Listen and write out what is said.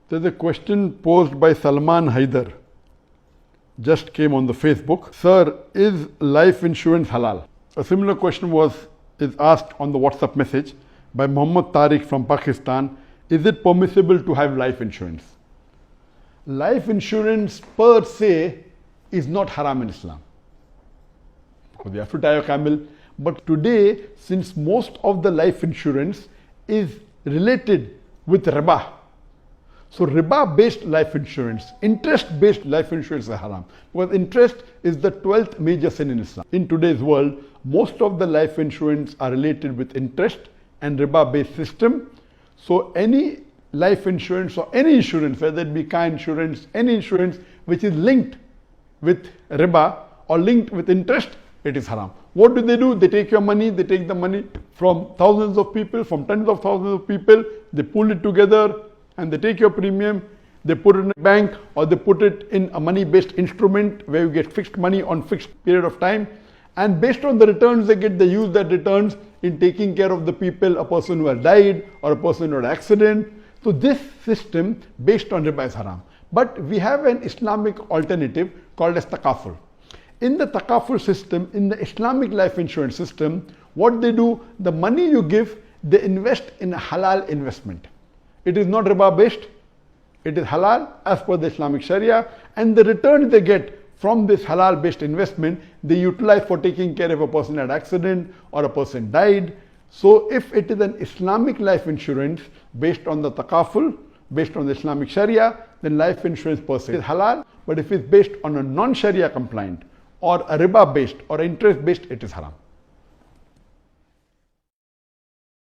There's a question posed by Salman Haidar. Just came on the Facebook. Sir, is life insurance halal? A similar question is asked on the WhatsApp message by Muhammad Tariq from Pakistan. Is it permissible to have life insurance? Life insurance per se is not haram in Islam, because you have to tie a camel. But today, since most of the life insurance is related with riba, so riba-based life insurance, interest-based life insurance is haram. Because interest is the 12th major sin in Islam. In today's world, most of the life insurance are related with interest and riba-based system. So any life insurance or any insurance, whether it be car insurance, any insurance which is linked with riba or linked with interest, it is haram. What do? They take your money, they take the money from thousands of people, from tens of thousands of people, they pull it together and they take your premium, they put it in a bank or they put it in a money-based instrument where you get fixed money on fixed period of time. And based on the returns they get, they use that returns in taking care of the people, a person who has died or a person who had an accident. So this system based on riba is haram. But we have an Islamic alternative called as takaful. In the takaful system, in the Islamic life insurance system, what they do, the money you give, they invest in a halal investment. It is not riba based, it is halal as per the Islamic Sharia, and the returns they get from this halal based investment, they utilize for taking care of a person had accident or a person died. So if it is an Islamic life insurance based on the takaful, based on the Islamic Sharia, then life insurance per se is halal. But if it's based on a non-Sharia compliant or a riba based or interest based, it is haram.